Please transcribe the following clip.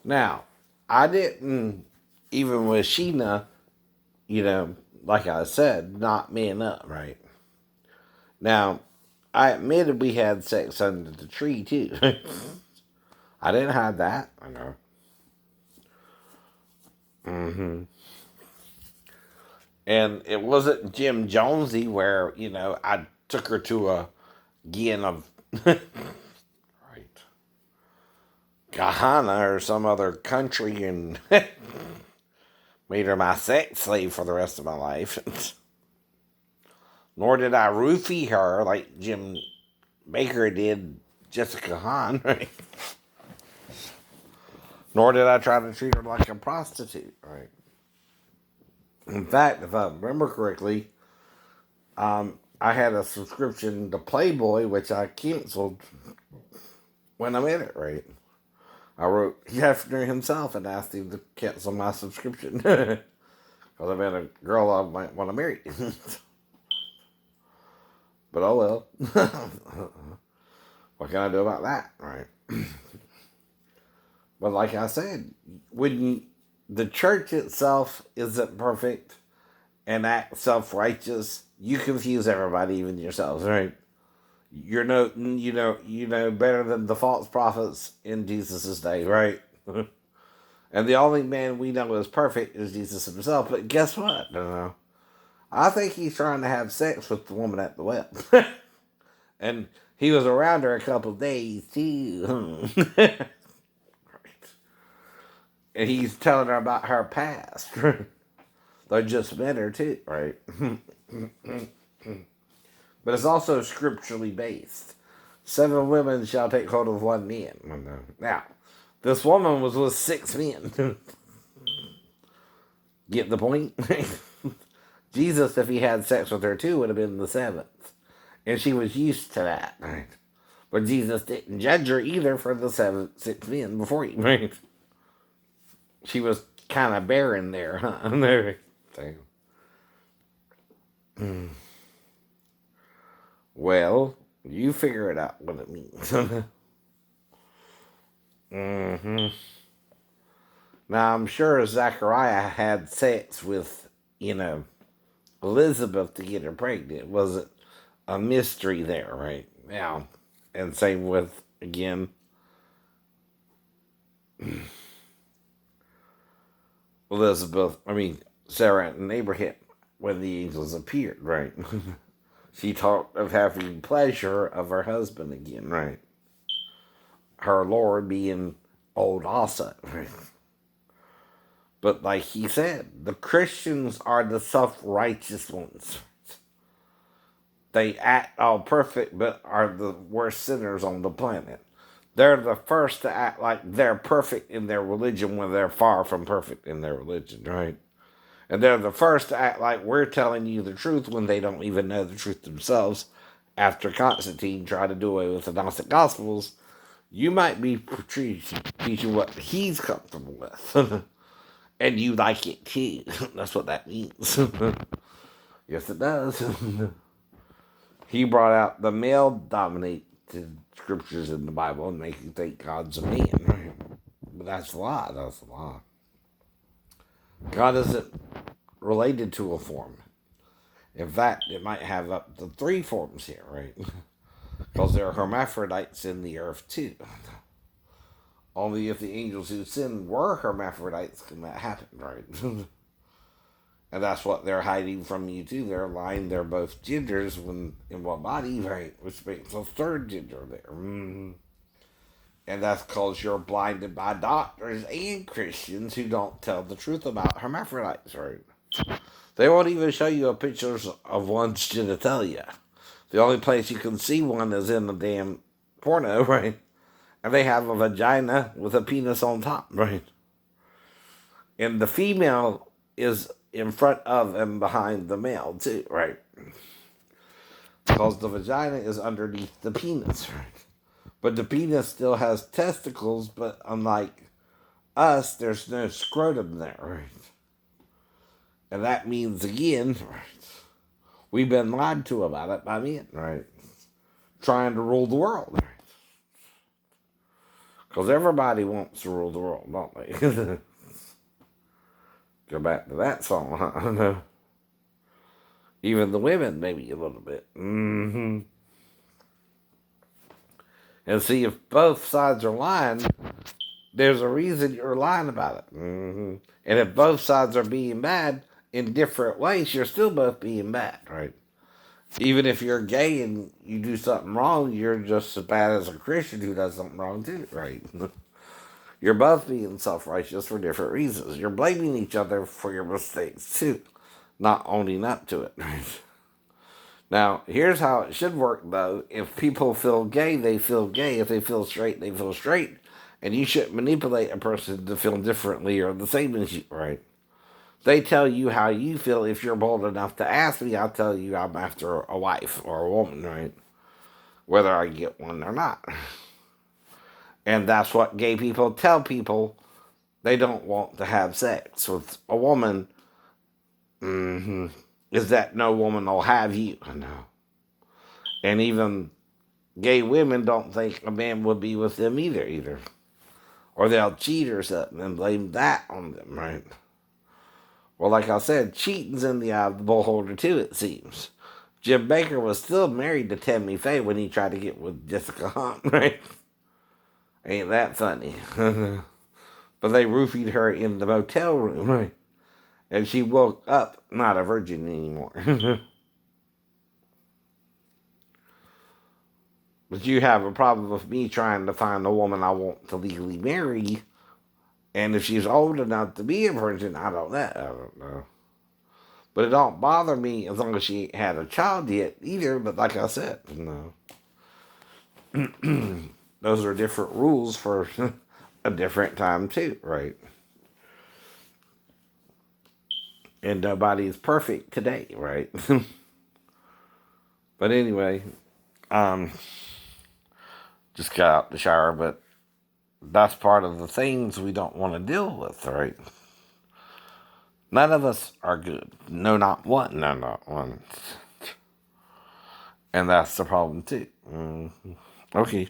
Now, I didn't, even with Sheena, like I said, not man up, right? Now, I admitted we had sex under the tree, too. I didn't hide that. I know. hmm And it wasn't Jim Jonesy where, I took her to a gin of, right, Guyana or some other country and made her my sex slave for the rest of my life. Nor did I roofie her like Jim Baker did Jessica Hahn, right? Nor did I try to treat her like a prostitute, right? In fact, if I remember correctly, I had a subscription to Playboy, which I canceled when I met it, right? I wrote Hefner himself and asked him to cancel my subscription because I met a girl I might want to marry. But oh well. What can I do about that, right? But like I said, when the church itself isn't perfect and act self-righteous, you confuse everybody, even yourselves, right? You know better than the false prophets in Jesus' day, right? And the only man we know is perfect is Jesus himself. But guess what? I think he's trying to have sex with the woman at the well, and he was around her a couple of days too. And he's telling her about her past. They just met her too, right? But it's also scripturally based. 7 women shall take hold of 1 man. Now, this woman was with 6 men. Get the point? Jesus, if he had sex with her too, would have been the 7th. And she was used to that, right? But Jesus didn't judge her either for the 6 men before him, right? She was kind of barren there, huh? There. Well, you figure it out what it means. hmm Now, I'm sure Zachariah had sex with, Elizabeth to get her pregnant. It wasn't a mystery there, right? Now, and same with, again, Sarah and Abraham when the angels appeared, right? She talked of having pleasure of her husband again, right? Her Lord being old also, right? But like he said, the Christians are the self-righteous ones. They act all perfect, but are the worst sinners on the planet. They're the first to act like they're perfect in their religion when they're far from perfect in their religion, right? And they're the first to act like we're telling you the truth when they don't even know the truth themselves. After Constantine tried to do away with the Gnostic Gospels, you might be teaching what he's comfortable with. And you like it too. That's what that means. Yes, it does. He brought out the male dominated scriptures in the Bible and make you think God's a man, right? But that's a lie. That's a lie. God isn't related to a form. In fact, it might have up to 3 forms here, right? Because there are hermaphrodites in the earth too. Only if the angels who sinned were hermaphrodites can that happen, right? And that's what they're hiding from you too. They're lying they're both genders when in one body, right? Which makes a 3rd gender there. And that's because you're blinded by doctors and Christians who don't tell the truth about hermaphrodites, right? They won't even show you a picture of one's genitalia. The only place you can see one is in the damn porno, right? And they have a vagina with a penis on top, right? And the female is in front of and behind the male, too, right? Because the vagina is underneath the penis, right? But the penis still has testicles, but unlike us, there's no scrotum there, right? And that means, again, right, we've been lied to about it by men, right? Trying to rule the world, right? Because everybody wants to rule the world, don't they? Go back to that song, huh? Even the women, maybe a little bit. And see, if both sides are lying, there's a reason you're lying about it. And if both sides are being bad in different ways, you're still both being bad, right? Even if you're gay and you do something wrong, you're just as bad as a Christian who does something wrong too, right? You're both being self-righteous for different reasons. You're blaming each other for your mistakes too, not owning up to it, right? Now, here's how it should work, though. If people feel gay, they feel gay. If they feel straight, they feel straight. And you shouldn't manipulate a person to feel differently or the same as you, right? They tell you how you feel. If you're bold enough to ask me, I'll tell you I'm after a wife or a woman, right? Whether I get one or not. And that's what gay people tell people. They don't want to have sex with a woman. Is that no woman will have you? No. And even gay women don't think a man would be with them either. Or they'll cheat or something and blame that on them, right? Well, like I said, cheating's in the eye of the beholder too, it seems. Jim Baker was still married to Tammy Faye when he tried to get with Jessica Hunt, right? Ain't that funny? But they roofied her in the motel room, right? And she woke up not a virgin anymore. But you have a problem with me trying to find a woman I want to legally marry. And if she's old enough to be a virgin, I don't know. But it don't bother me as long as she ain't had a child yet either. But like I said, no. Those are different rules for a different time too, right? And nobody's perfect today, right? But anyway, just got out the shower, but that's part of the things we don't want to deal with, right? None of us are good. No, not one. No, not one. And that's the problem too. Okay.